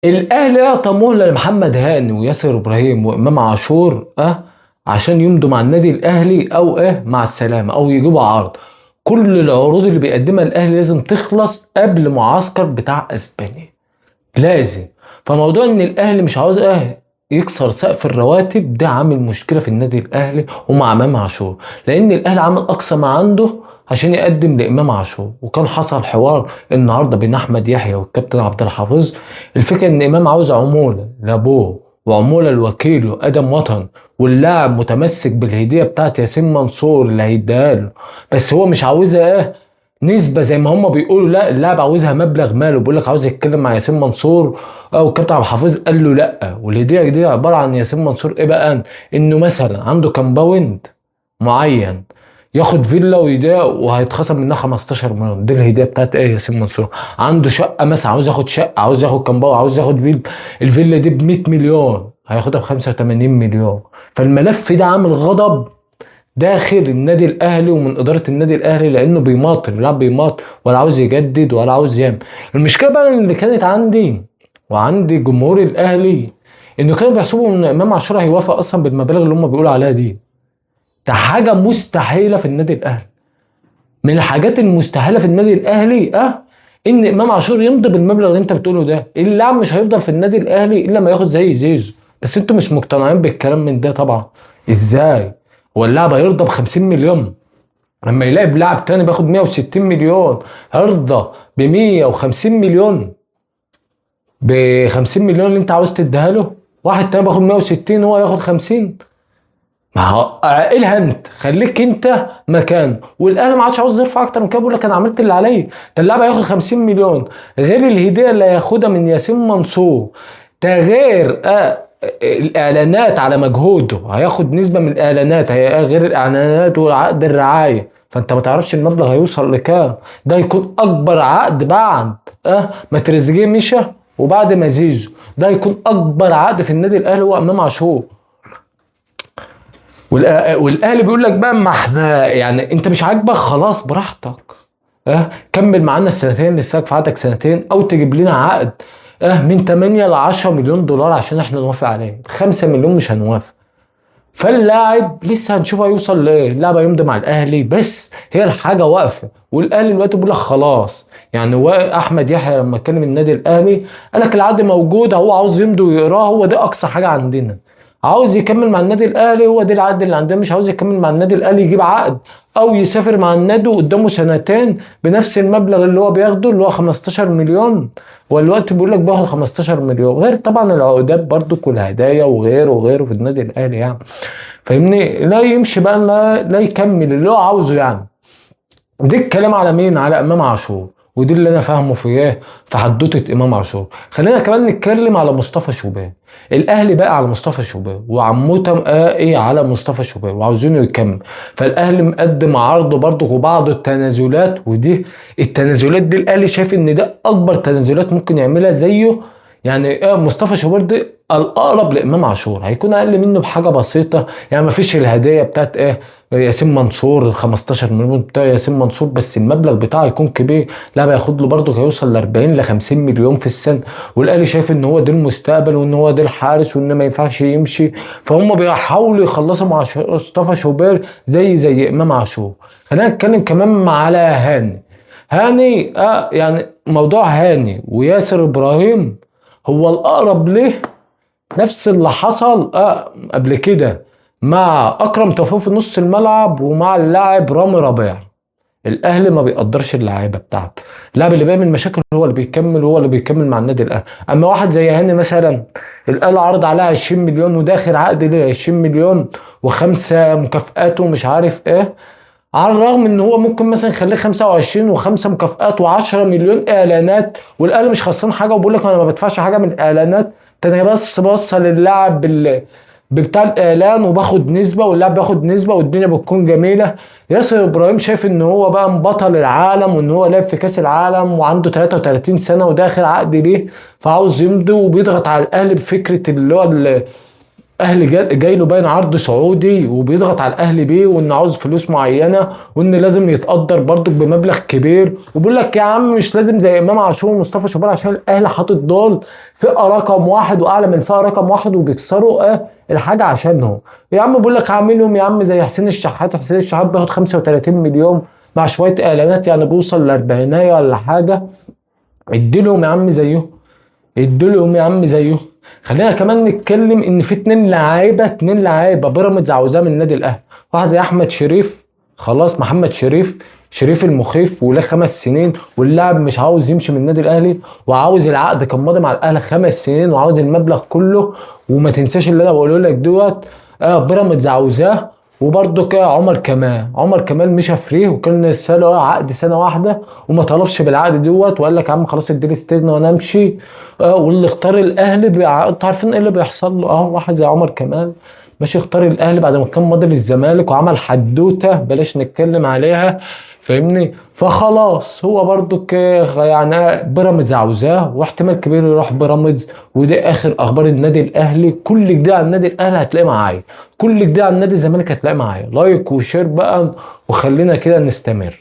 الاهلي اعطى مهله لمحمد هاني وياسر ابراهيم وامام عاشور عشان يمضوا مع النادي الاهلي او مع السلامه او يجيبوا عرض. كل العروض اللي بيقدمها الاهلي لازم تخلص قبل معسكر بتاع اسبانيا، لازم. فموضوع ان الاهلي مش عاوز يكسر سقف الرواتب ده عامل مشكله في النادي الاهلي ومع امام عاشور، لان الاهلي عمل اقصى ما عنده عشان يقدم لامام عاشور. وكان حصل حوار النهارده بين احمد يحيى والكابتن عبد الحفيظ. الفكره ان امام عاوز عموله لابوه وعموله لوكيله ادم وطن، واللاعب متمسك بالهديه بتاعت ياسين منصور اللي هيديها له، بس هو مش عاوزها نسبة زي ما هم بيقولوا. لا، اللاعب عاوزها مبلغ ماله، بيقول لك عاوز يتكلم مع ياسين منصور او الكابتن عبد الحفيظ قال له لا. والهديه دي عباره عن ياسين منصور ايه بقى؟ انه مثلا عنده كامباوند معين ياخد فيلا ويبيع وهيتخصم منها 15 مليون، دي الهديه بتاعت ياسين منصور. عنده شقه مثلا عاوز ياخد شقه، عاوز ياخد كامباوند، عاوز ياخد فيلا، الفيلا دي ب 100 مليون هياخدها ب 85 مليون. فالملف ده عامل غضب داخل النادي الاهلي ومن اداره النادي الاهلي، لانه بيماطل، اللاعب بيماطل ولا عاوز يجدد ولا عاوز يعمل. المشكله بقى اللي كانت عندي وعندي جمهور الاهلي انه كانوا بيحسبوا ان امام عاشور هيوافق اصلا بالمبالغ اللي هم بيقولوا عليها دي. ده حاجه مستحيله في النادي الاهلي، من الحاجات المستحيله في النادي الاهلي ان امام عاشور يمضي بالمبلغ اللي انت بتقوله ده. اللاعب مش هيفضل في النادي الاهلي الا ما ياخد زي زيزو، بس انتوا مش مقتنعين بالكلام من ده طبعا. ازاي هو اللاعب هيرضى ب 50 مليون لما يلاقي لاعب تاني بياخد 160 مليون؟ هيرضى ب 150 مليون؟ ب 50 مليون اللي انت عاوز تديها له، واحد تاني بياخد 160 هو ياخد 50. ما هو عقلها انت، خليك انت مكانه. والاهلي ما عادش عاوز يرفع اكتر من كده، بيقول لك انا عملت اللي عليا. ده اللاعب هياخد 50 مليون غير الهديه اللي هياخدها من ياسين منصور، ده غير الاعلانات على مجهوده، هياخد نسبه من الاعلانات، غير الاعلانات وعقد الرعايه. فانت ما تعرفش المبلغ هيوصل لكام. ده يكون اكبر عقد بعد ما تريزيجيه مشى وبعد ما زيزو. ده يكون اكبر عقد في النادي الاهلي هو امام عاشور. والاهلي بيقول لك بقى ما احنا يعني انت مش عاجبك خلاص براحتك، كمل معانا السنتين اللي لسه في عقدك سنتين، او تجيب لنا عقد من 8 ل 10 مليون دولار عشان احنا نوافق عليه. 5 مليون مش هنوافق. فاللاعب لسه هنشوف هيوصل لايه. اللاعب هيمضي مع الاهلي بس هي الحاجه واقفه، والاهلي دلوقتي بيقول لك خلاص. يعني هو احمد يحيى لما كلم النادي الاهلي قال لك العقد موجود، هو عاوز يمضي ويقراه، هو ده اقصى حاجه عندنا. عاوز يكمل مع النادي الاهلي هو ده العقد اللي عندنا. مش عاوز يكمل مع النادي الاهلي يجيب عقد او يسافر مع النادي قدامه سنتين بنفس المبلغ اللي هو بياخده اللي هو 15 مليون. هو الوقت بيقول لك بياخد 15 مليون غير طبعا العقودات برضو والهدايا وغيره وغيره في النادي الاهلي يعني. فاهمني؟ لا يمشي بقى، لا يكمل اللي هو عاوزه يعني. دي الكلام على مين؟ على امام عاشور. ودي اللي انا فاهمه في في حدوته امام عاشور. خلينا كمان نتكلم على مصطفى شوبير. الاهلي بقى على مصطفى شوبير وعموته على مصطفى شوبير وعاوزينه يكمل. فالاهلي مقدم عرضه برضه وبعض التنازلات، ودي التنازلات دي الاهلي شايف ان ده اكبر تنازلات ممكن يعملها زيه. يعني مصطفى شوبير ده الاقرب لامام عاشور، هيكون اقل منه بحاجه بسيطه. يعني ما فيش الهدايا بتاعت ياسين منصور ال 15 مليون بتاع ياسين منصور، بس المبلغ بتاعه يكون كبير. لا هياخد له برضه هيوصل ل 40 ل 50 مليون في السنه. والاهلي شايف ان هو ده المستقبل وان هو ده الحارس وان ما ينفعش يمشي. فهم بيحاولوا يخلصوا مع مصطفى شوبير زي امام عاشور. خلينا نتكلم كمان على هاني يعني موضوع هاني وياسر ابراهيم هو الاقرب له. نفس اللي حصل قبل كده مع اكرم توفيق في نص الملعب ومع اللاعب رامي ربيع. الاهلي ما بيقدرش اللعيبه بتاعته، اللاعب اللي بيعمل مشاكل هو اللي بيكمل، وهو اللي بيكمل مع النادي الاهلي. اما واحد زي هاني مثلا الاهلي عرض عليه 20 مليون وداخل عقد ليه 20 مليون وخمسه مكافآت ومش عارف على الرغم ان هو ممكن مثلا يخليه 25 وخمسه مكافآت و10 مليون اعلانات، والاهلي مش خسران حاجه وبيقول لك انا ما بدفعش حاجه من الاعلانات. انا بس بوصل اللاعب بتاع الاعلان وباخد نسبه واللاعب بياخد نسبه والدنيا بتكون جميله. ياسر ابراهيم شايف ان هو بقى بطل العالم وان هو لعب في كاس العالم وعنده 33 سنه وداخل عقد ليه، فعاوز يمضي وبيضغط على الاهلي بفكره اللي هو اهلي جاي له باين عرض سعودي وبيضغط على الاهلي بيه، وان عاوز فلوس معينه، وان لازم يتقدر برضك بمبلغ كبير. وبيقول لك يا عم مش لازم زي امام عاشور ومصطفى شوبير، عشان الاهلي حاطط دول فئه رقم واحد واعلى من فئه رقم واحد، وبيكسروا الحاجه عشانهم. يا عم بيقول لك عاملهم يا عم زي حسين الشحات. حسين الشحات بياخد 35 مليون مع شويه اعلانات، يعني بيوصل ل 40 ولا حاجه. اديلهم يا عم زيهم، ادولهم يا عم زيه. خلينا كمان نتكلم ان في اتنين لعيبه بيراميدز عاوزاه من النادي الاهلي. واحد زي احمد شريف، خلاص محمد شريف، شريف المخيف، وله 5 سنين، واللاعب مش عاوز يمشي من النادي الاهلي، وعاوز العقد كان ماضي مع الاهلي 5 سنين، وعاوز المبلغ كله. وما تنساش اللي انا بقوله لك دوت، بيراميدز عاوزاه. وبرده كده عمر كمال مشى فريه، وكان لسه له عقد سنه واحده، وما طلبش بالعقد دوت، وقال لك يا عم خلاص اديني استثنى وانا امشي. واللي اختار الاهلي انتوا عارفين ايه اللي بيحصل له. واحد زي عمر كمال ماشي اختار الاهلي بعد ما كان ماضي للزمالك، وعمل حدوته بلاش نتكلم عليها، فاهمني؟ فخلاص هو برضو يعني بيراميدز عاوزاه، واحتمال كبير يروح بيراميدز. ودي اخر اخبار النادي الاهلي. كل جديد عن النادي الاهلي هتلاقيه معايا، كل جديد عن نادي الزمالك هتلاقيه معايا. لايك وشير بقى، وخلينا كده نستمر.